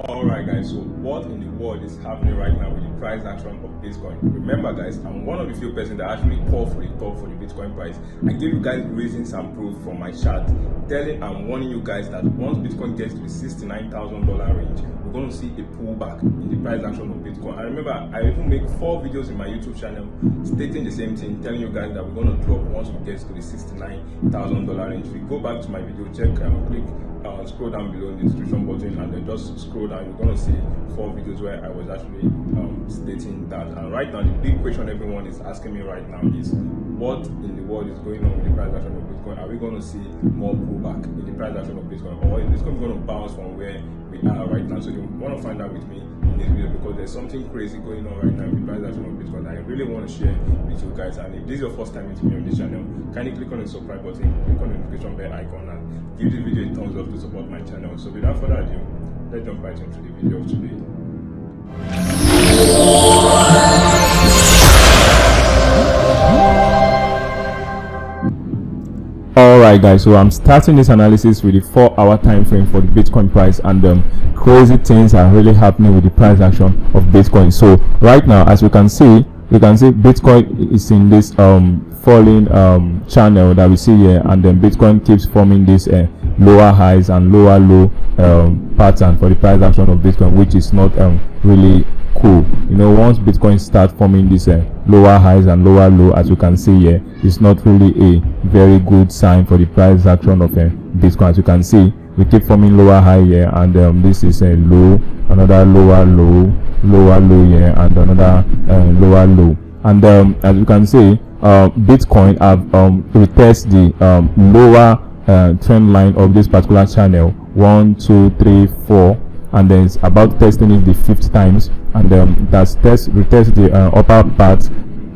Alright guys, so what in the world is happening right now with the price action of Bitcoin? Remember guys, I'm one of the few persons that actually call for the top for the Bitcoin price. I give you guys reasons and proof from my chart, telling and warning you guys that once Bitcoin gets to the $69,000 range, we're going to see a pullback in the price action of Bitcoin. And remember, I even make 4 videos in my YouTube channel stating the same thing, telling you guys that we're going to drop once we get to the $69,000 range. If you go back to my video, check, click scroll down below in the description button and then just scroll down. You're going to see 4 videos where I was actually stating that. And right now the big question everyone is asking me right now is, what in the world is going on with the price action of Bitcoin? Are we going to see more pullback in the price action of Bitcoin, or is Bitcoin going to bounce from where we are right now? So you want to find out with me in this video, because there's something crazy going on right now with the price action of Bitcoin that I really want to share with you guys. And if this is your first time meeting me on this channel, kindly click on the subscribe button, click on the notification bell icon, and give this video a thumbs up to support my channel. So without further ado, let's jump right into the video of today. Alright guys, so I'm starting this analysis with the 4-hour time frame for the Bitcoin price, and crazy things are really happening with the price action of Bitcoin. So right now, as you can see Bitcoin is in this falling channel that we see here, and then Bitcoin keeps forming this lower highs and lower low pattern for the price action of Bitcoin, which is not really cool. You know, once Bitcoin start forming this lower highs and lower low, as you can see here, it's not really a very good sign for the price action of Bitcoin. As you can see, we keep forming lower high here, and this is a low, another lower low here, and another lower low. And as you can see, Bitcoin have retested the lower trend line of this particular channel 1, 2, 3, 4, and then it's about testing it the 5th times, and that's retest the upper part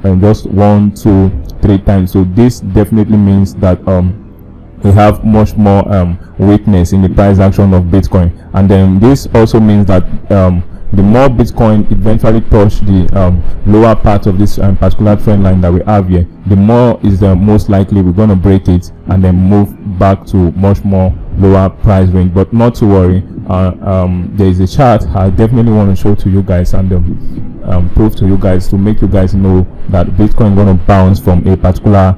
and just 1, 2, 3 times. So this definitely means that we have much more weakness in the price action of Bitcoin. And then this also means that the more Bitcoin eventually touch the lower part of this particular trend line that we have here, the more is most likely we're going to break it and then move back to much more lower price range. But not to worry, there is a chart I definitely want to show to you guys and prove to you guys, to make you guys know that Bitcoin is going to bounce from a particular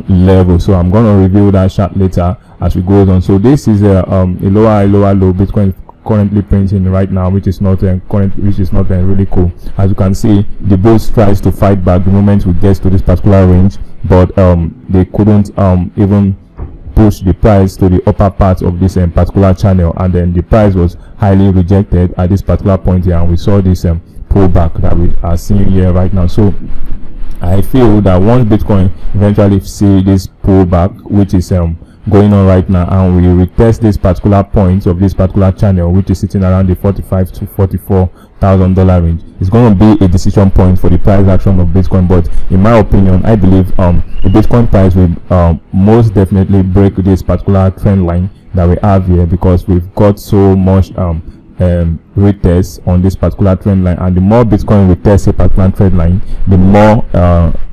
level. So I'm going to review that chart later as we go on. So this is a lower high, lower low Bitcoin currently printing right now, which is not really cool. As you can see, the bulls tries to fight back the moment we get to this particular range, but they couldn't even push the price to the upper part of this particular channel, and then the price was highly rejected at this particular point here, and we saw this pullback that we are seeing here right now. So I feel that once Bitcoin eventually see this pullback, which is going on right now, and we retest this particular point of this particular channel, which is sitting around the $45,000 to $44,000 range, it's going to be a decision point for the price action of Bitcoin. But in my opinion, I believe the Bitcoin price will most definitely break this particular trend line that we have here, because we've got so much retest on this particular trend line, and the more Bitcoin retest a particular trend line, the more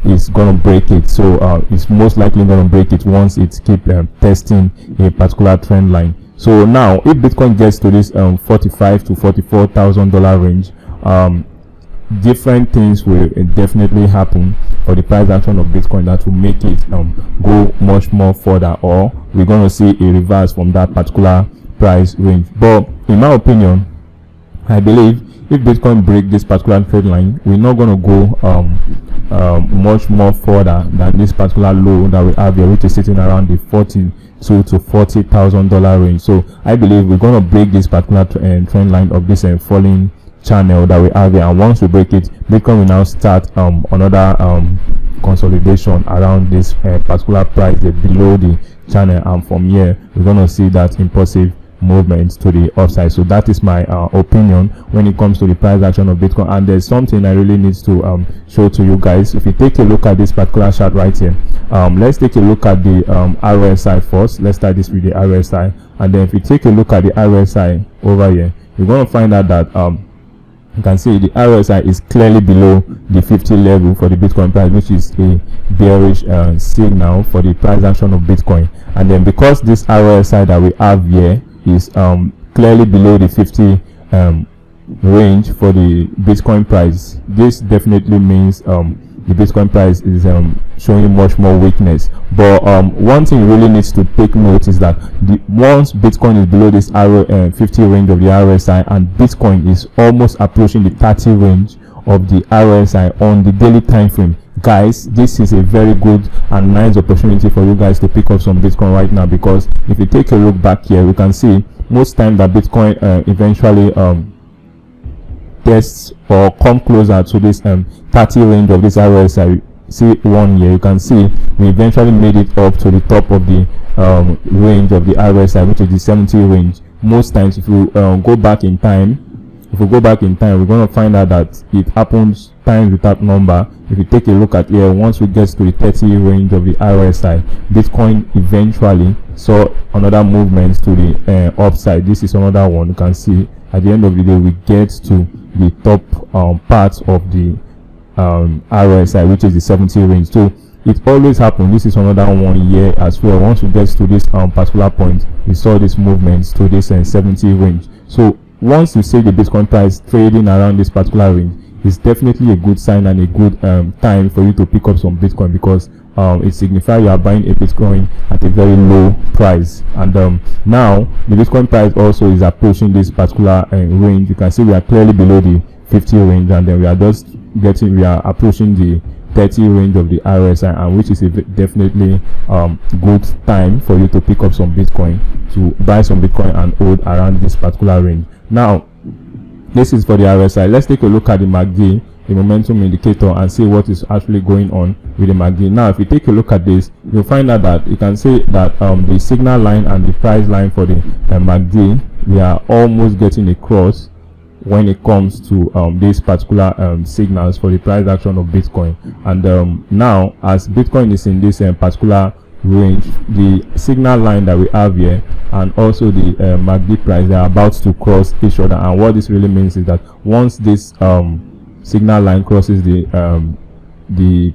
it's going to break it. So it's most likely going to break it once it keep testing a particular trend line. So now if Bitcoin gets to this $45,000 to $44,000 range, different things will definitely happen for the price action of Bitcoin that will make it go much more further, or we're going to see a reverse from that particular price range. But in my opinion, I believe if Bitcoin break this particular trend line, we're not going to go much more further than this particular low that we have here, which is sitting around the $42,000 to $40,000 range. So I believe we're going to break this particular trend line of this falling channel that we have here, and once we break it, Bitcoin will now start another consolidation around this particular price below the channel, and from here we're going to see that impulsive movement to the upside. So that is my opinion when it comes to the price action of Bitcoin. And there's something I really need to show to you guys. If you take a look at this particular chart right here, let's take a look at the RSI first. Let's start this with the RSI, and then if you take a look at the RSI over here, you're going to find out that you can see the RSI is clearly below the 50 level for the Bitcoin price, which is a bearish signal for the price action of Bitcoin. And then because this RSI that we have here is clearly below the 50 range for the Bitcoin price, this definitely means the Bitcoin price is showing much more weakness. But one thing you really needs to take note is that once Bitcoin is below this 50 range of the RSI, and Bitcoin is almost approaching the 30 range of the RSI on the daily time frame, guys, this is a very good and nice opportunity for you guys to pick up some Bitcoin right now. Because if you take a look back here, we can see most time that Bitcoin eventually tests or come closer to this 30 range of this RSI. See 1 year, you can see we eventually made it up to the top of the range of the RSI, which is the 70 range. Most times, if you go back in time, we're going to find out that it happens times without number. If you take a look at here, once we get to the 30 range of the RSI, Bitcoin eventually saw another movement to the upside. This is another one. You can see at the end of the day, we get to the top part of the RSI, which is the 70 range. So it always happens. This is another 1 year as well. Once we get to this particular point, we saw this movement to this 70 range. So once you see the Bitcoin price trading around this particular range, it's definitely a good sign and a good time for you to pick up some Bitcoin, because it signifies you are buying a Bitcoin at a very low price. And now the Bitcoin price also is approaching this particular range. You can see we are clearly below the 50 range, and then we are approaching the 30 range of the RSI, and which is a definitely good time for you to pick up some Bitcoin, to buy some Bitcoin and hold around this particular range. Now this is for the RSI. Let's take a look at the MACD, the momentum indicator, and see what is actually going on with the MACD. Now if you take a look at this, you'll find out that you can see that the signal line and the price line for the MACD, we are almost getting across when it comes to these particular signals for the price action of Bitcoin. And now as Bitcoin is in this particular range, the signal line that we have here and also the MACD price, they are about to cross each other. And what this really means is that once this signal line crosses the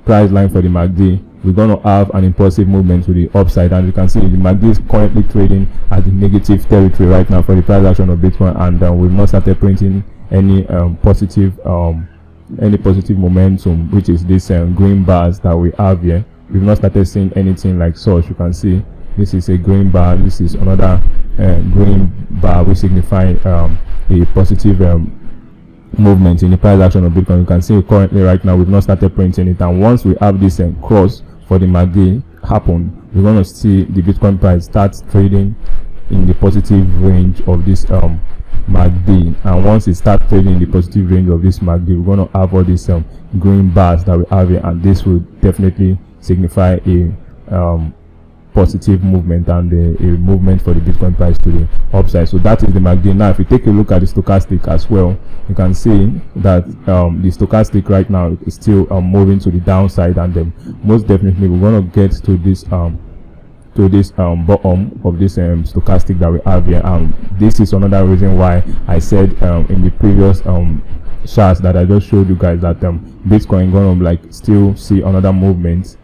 price line for the MACD, we're going to have an impulsive movement to the upside. And you can see the MACD is currently trading at the negative territory right now for the price action of Bitcoin, and we've not started printing any positive momentum, which is this green bars that we have here. We've not started seeing anything like such. You can see this is a green bar, this is another green bar, which signify a positive movement in the price action of Bitcoin. You can see currently right now we've not started printing it, and once we have this cross for the MACD happen, we're going to see the Bitcoin price start trading in the positive range of this MACD. And once it starts trading in the positive range of this MACD, we're going to have all these green bars that we have here, and this will definitely signify a positive movement and a movement for the Bitcoin price to the upside. So that is the MACD. Now if you take a look at the stochastic as well, you can see that the stochastic right now is still moving to the downside, and then most definitely we're going to get to this bottom of this stochastic that we have here. And this is another reason why I said in the previous charts that I just showed you guys that Bitcoin gonna still see another movement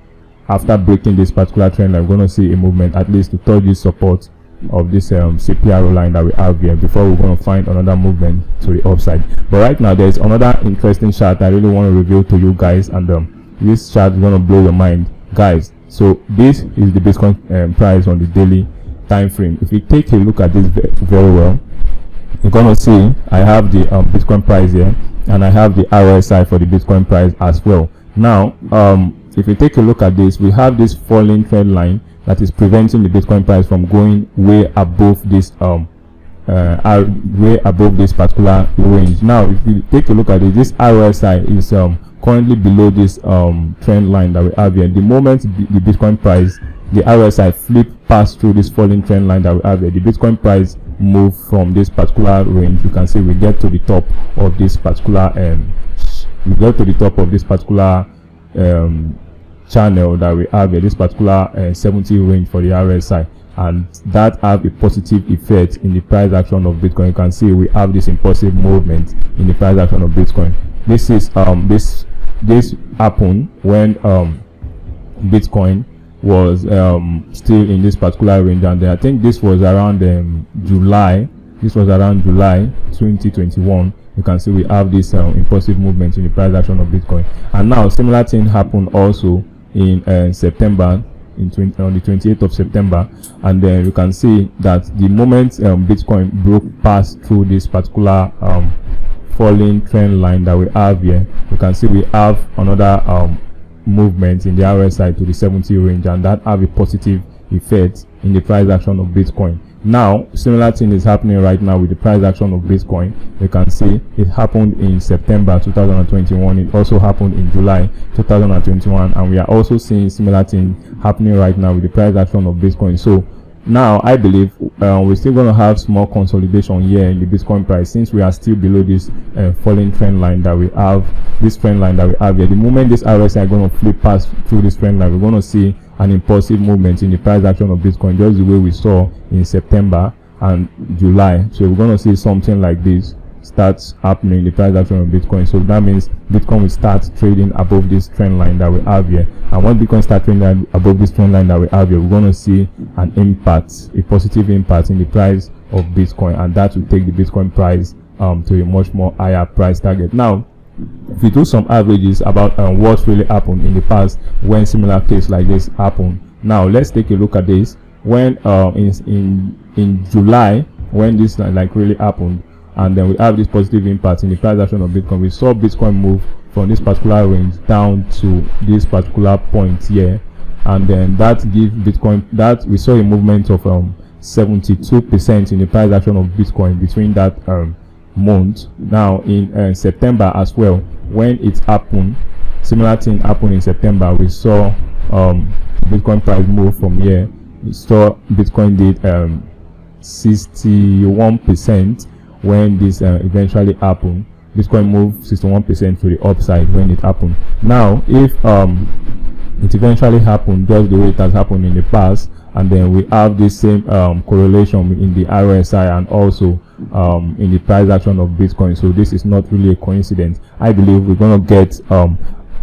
after breaking this particular trend. I'm going to see a movement at least to touch this support of this CPRO line that we have here before we're going to find another movement to the upside. But right now there's another interesting chart I really want to reveal to you guys, and this chart is going to blow your mind, guys. So this is the Bitcoin price on the daily time frame. If you take a look at this very well, you're going to see I have the Bitcoin price here, and I have the RSI for the Bitcoin price as well. Now if you take a look at this, we have this falling trend line that is preventing the Bitcoin price from going way above this particular range. Now if you take a look at it, this RSI is currently below this trend line that we have here. The moment the Bitcoin price, the RSI flip past through this falling trend line that we have here, the Bitcoin price move from this particular range. You can see we get to the top of this particular channel that we have here, this particular 70 range for the RSI, and that have a positive effect in the price action of Bitcoin. You can see we have this impulsive movement in the price action of Bitcoin. This is this happened when Bitcoin was still in this particular range, and I think this was around July this was around July 2021. You can see we have this impulsive movement in the price action of Bitcoin. And now similar thing happened also in September, on the 28th of September. And then you can see that the moment Bitcoin broke past through this particular falling trend line that we have here, you can see we have another movement in the RSI to the 70 range, and that have a positive effect in the price action of Bitcoin. Now similar thing is happening right now with the price action of Bitcoin. You can see it happened in September 2021, it also happened in July 2021, and we are also seeing similar thing happening right now with the price action of Bitcoin. So now I believe we're still going to have small consolidation here in the Bitcoin price, since we are still below this falling trend line that we have, this trend line that we have here. The moment this RSI are going to flip past through this trend line, we're going to see an impulsive movement in the price action of Bitcoin, just the way we saw in September and July. So we're going to see something like this starts happening in the price action of Bitcoin. So that means Bitcoin will start trading above this trend line that we have here, and when Bitcoin start trading above this trend line that we have here, we're going to see an impact, a positive impact in the price of Bitcoin, and that will take the Bitcoin price to a much more higher price target. Now if we do some averages about what really happened in the past when similar case like this happened, now let's take a look at this. When in July, when this like really happened, and then we have this positive impact in the price action of Bitcoin, we saw Bitcoin move from this particular range down to this particular point here, and then that gives Bitcoin, that we saw a movement of 72% in the price action of Bitcoin between that month. Now in September as well, when it happened, similar thing happened in September. We saw Bitcoin price move from here. We saw Bitcoin did 61% when this eventually happened. Bitcoin moved 61% to the upside when it happened. Now if it eventually happened just the way it has happened in the past, and then we have this same correlation in the RSI and also in the price action of Bitcoin, so this is not really a coincidence. I believe we're going to get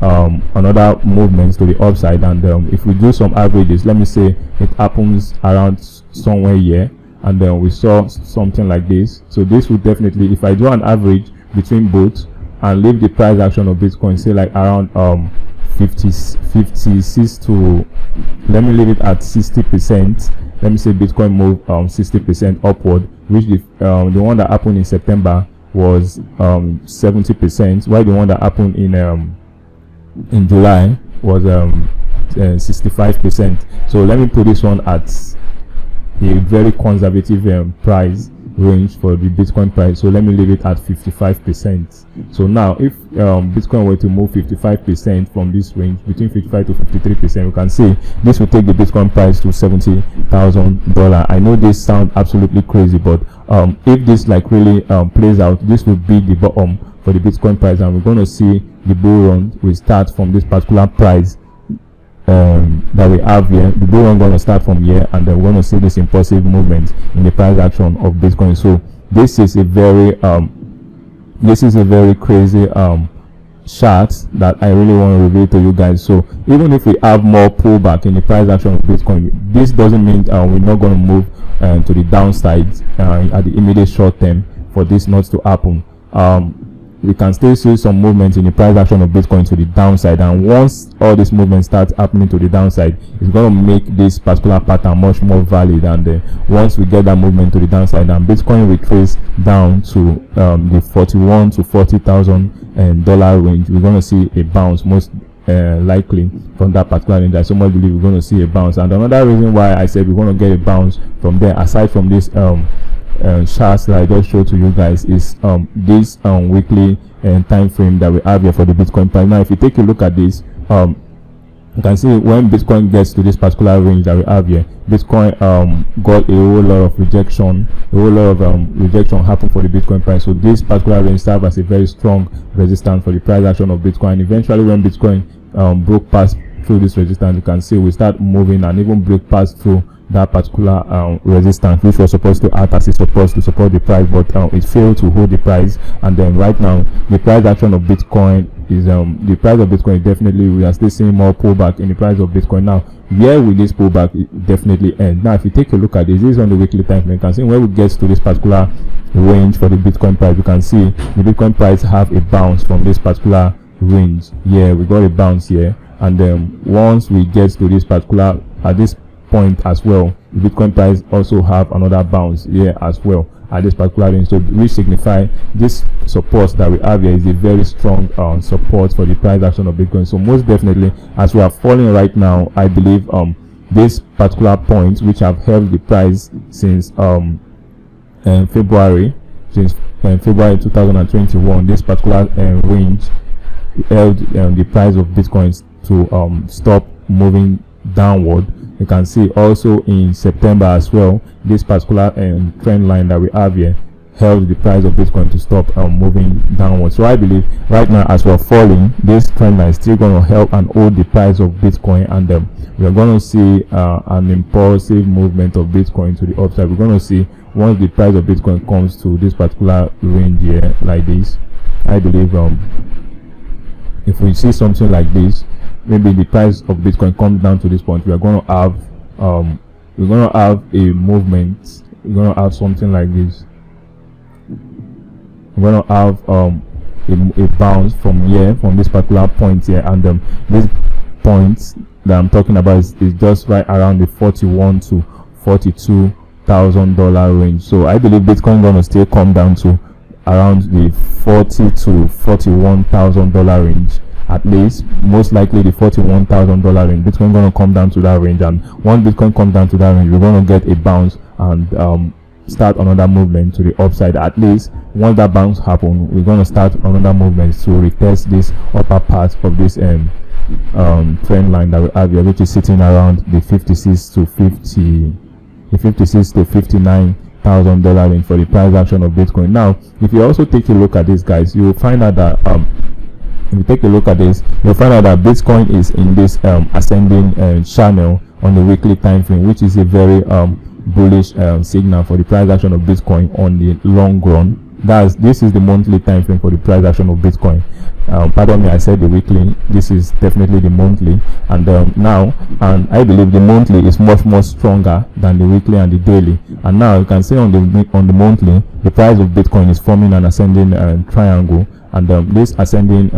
another movement to the upside, and if we do some averages, let me say it happens around somewhere here, and then we saw something like this. So this would definitely, if I do an average between both and leave the price action of Bitcoin say like around 56 to, let me leave it at 60%. Let me say Bitcoin move 60% upward, which the one that happened in September was 70%, while the one that happened in July was 65%. So let me put this one at a very conservative price range for the Bitcoin price. So let me leave it at 55%. So now if Bitcoin were to move 55% from this range, between 55 to 53%, you can see this will take the Bitcoin price to $70,000. I know this sounds absolutely crazy, but if this like really plays out, this will be the bottom for the Bitcoin price, and we're going to see the bull run will start from this particular price that we have here. The bull run going to start from here, and then we're going to see this impulsive movement in the price action of Bitcoin. So this is a very crazy chart that I really want to reveal to you guys. So even if we have more pullback in the price action of Bitcoin, this doesn't mean we're not going to move to the downside at the immediate short term for this not to happen. We can still see some movement in the price action of Bitcoin to the downside, and once all this movement starts happening to the downside, it's going to make this particular pattern much more valid. And once we get that movement to the downside and Bitcoin retrace down to the 41 to $40,000 range, we're going to see a bounce most likely from that particular range. I so much believe we're going to see a bounce. And another reason why I said we're going to get a bounce from there, aside from this charts that I just showed to you guys, is this weekly time frame that we have here for the Bitcoin price. Now if you take a look at this, you can see when Bitcoin gets to this particular range that we have here, Bitcoin got a whole lot of rejection, happened for the Bitcoin price. So this particular range serves as a very strong resistance for the price action of Bitcoin. And eventually when Bitcoin broke past through this resistance, you can see we start moving and even break past through that particular resistance, which was supposed to act as a support to support the price, but it failed to hold the price. And then right now the price action of Bitcoin is the price of Bitcoin. Definitely we are still seeing more pullback in the price of Bitcoin. Now where will this pullback definitely end? Now if you take a look at this is on the weekly time frame, you can see when we get to this particular range for the Bitcoin price, you can see the Bitcoin price have a bounce from this particular range. Yeah, we got a bounce here, and then once we get to this particular at this point as well, the Bitcoin price also have another bounce here as well at this particular range. So which signify this support that we have here is a very strong support for the price action of Bitcoin. So most definitely, as we are falling right now, I believe this particular point which have held the price since February 2021, this particular range held the price of Bitcoins to stop moving downward. You can see also in September as well, this particular trend line that we have here held the price of Bitcoin to stop moving downward. So I believe right now, as we're falling, this trend line is still going to help and hold the price of Bitcoin, and we're going to see an impulsive movement of Bitcoin to the upside. We're going to see once the price of Bitcoin comes to this particular range here like this. I believe if we see something like this, maybe the price of Bitcoin comes down to this point, we are going to have a movement. We're going to have something like this. We're going to have a bounce from here, from this particular point here, and this point that I'm talking about is just right around the $41,000 to $42,000 range. So I believe Bitcoin going to still come down to around the $40,000 to $41,000 range. At least, most likely the $41,000 range. Bitcoin going to come down to that range, and once Bitcoin comes down to that range, we're going to get a bounce and start another movement to the upside. At least once that bounce happens, we're going to start another movement to retest this upper part of this trend line that we have here, which is sitting around the $56,000 to $59,000 range for the price action of Bitcoin. Now, if you also take a look at this, guys, you will find out that if you take a look at this, you'll find out that Bitcoin is in this ascending channel on the weekly time frame, which is a very bullish signal for the price action of Bitcoin on the long run. This is the monthly time frame for the price action of Bitcoin. Pardon me, I said the weekly. This is definitely the monthly, and I believe the monthly is much more stronger than the weekly and the daily. And now you can see on the monthly, the price of Bitcoin is forming an ascending triangle, and this ascending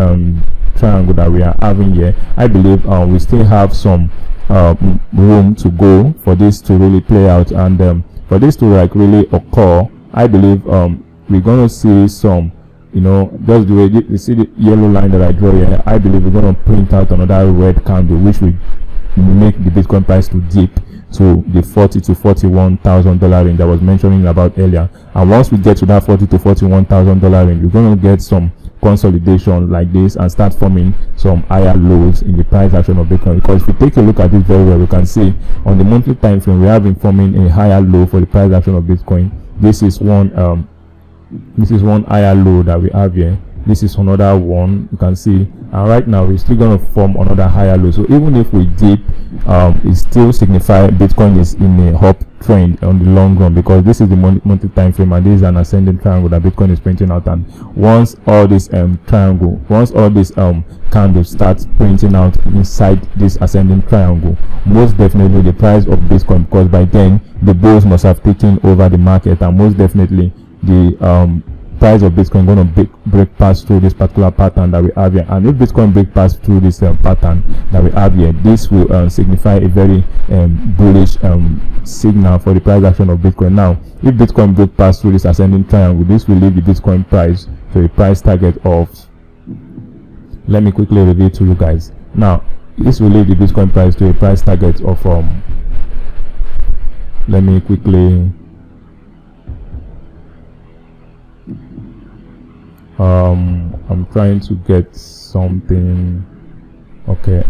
triangle that we are having here, I believe we still have some room to go for this to really play out, and for this to like really occur. I believe we're going to see some, just the way you see the yellow line that I draw here. I believe we're going to print out another red candle, which will make the Bitcoin price to dip to the $40,000 to $41,000 range that I was mentioning about earlier. And once we get to that $40,000 to $41,000 range, we're going to get some consolidation like this and start forming some higher lows in the price action of Bitcoin. Because if you take a look at this very well, you can see on the monthly time frame we have been forming a higher low for the price action of Bitcoin. This is one higher low that we have here. This is another one, you can see, and right now we're still going to form another higher low. So even if we dip, it still signifies Bitcoin is in a up trend on the long run, because this is the monthly time frame and this is an ascending triangle that Bitcoin is printing out. And once all this candles start printing out inside this ascending triangle, most definitely the price of Bitcoin, because by then the bulls must have taken over the market, and most definitely the price of Bitcoin going to break past through this particular pattern that we have here. And if Bitcoin break past through this pattern that we have here, this will signify a very bullish signal for the price action of Bitcoin. Now, if Bitcoin break past through this ascending triangle, this will lead the Bitcoin price to a price target of, let me quickly reveal to you guys. Now, this will lead the Bitcoin price to a price target of let me quickly I'm trying to get something. Okay,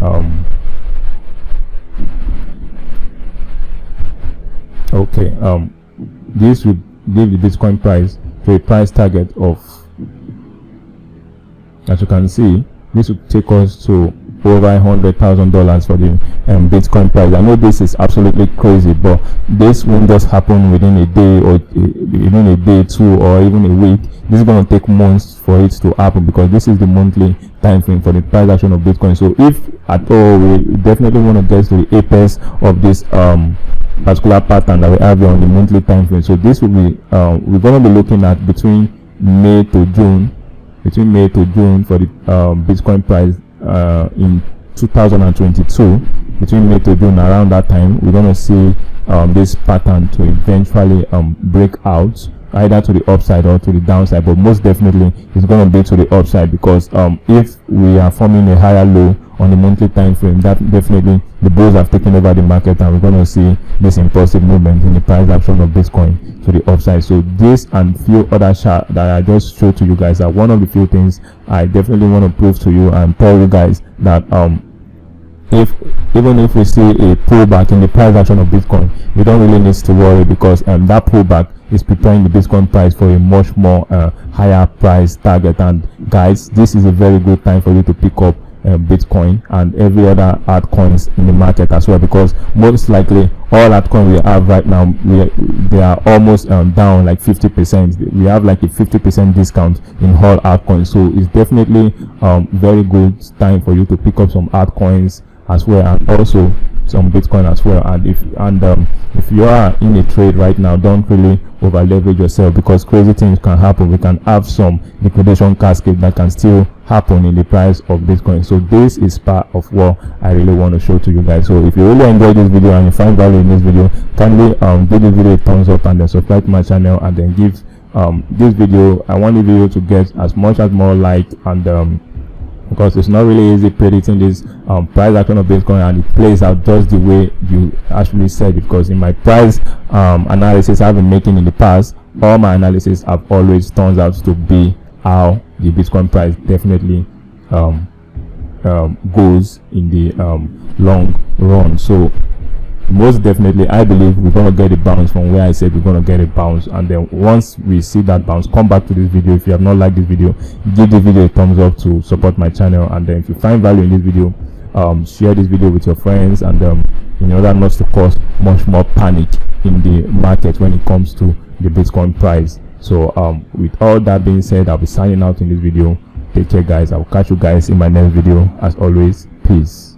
this will give the Bitcoin price to a price target of, as you can see, this will take us to over $100,000 for the Bitcoin price. I know this is absolutely crazy, but this won't just happen within a day or two or even a week. This is going to take months for it to happen, because this is the monthly time frame for the price action of Bitcoin. So if at all we definitely want to get to the apex of this particular pattern that we have here on the monthly time frame. So this will be we're going to be looking at between May to June for the Bitcoin price in 2022. Between May to June, around that time, we're going to see this pattern to eventually break out either to the upside or to the downside, but most definitely it's going to be to the upside, because if we are forming a higher low on the monthly time frame, that definitely the bulls have taken over the market, and we're going to see this impulsive movement in the price action of Bitcoin to the upside. So this and few other charts that I just showed to you guys are one of the few things I definitely want to prove to you and tell you guys that even if we see a pullback in the price action of Bitcoin, you don't really need to worry, because that pullback is preparing the Bitcoin price for a much more higher price target. And guys, this is a very good time for you to pick up Bitcoin and every other altcoins in the market as well, because most likely all altcoins we have right now, they are almost down like 50%. We have like a 50% discount in all altcoins. So it's definitely very good time for you to pick up some altcoins as well, and also some Bitcoin as well. And if you are in a trade right now, don't really over leverage yourself, because crazy things can happen. We can have some liquidation cascade that can still happen in the price of Bitcoin. So this is part of what I really want to show to you guys. So if you really enjoyed this video and you find value in this video, kindly give this video a thumbs up and then subscribe to my channel, and then give this video, I want the video to get as much as more like, and because it's not really easy predicting this price action of Bitcoin, and it plays out just the way you actually said it. Because in my price analysis I've been making in the past, all my analysis have always turned out to be how the Bitcoin price definitely goes in the long run. So most definitely I believe we're going to get a bounce from where I said we're going to get a bounce, and then once we see that bounce, come back to this video. If you have not liked this video, give the video a thumbs up to support my channel, and then if you find value in this video, share this video with your friends, and in order not to cause much more panic in the market when it comes to the Bitcoin price. So with all that being said, I'll be signing out in this video. Take care guys. I'll catch you guys in my next video. As always, peace.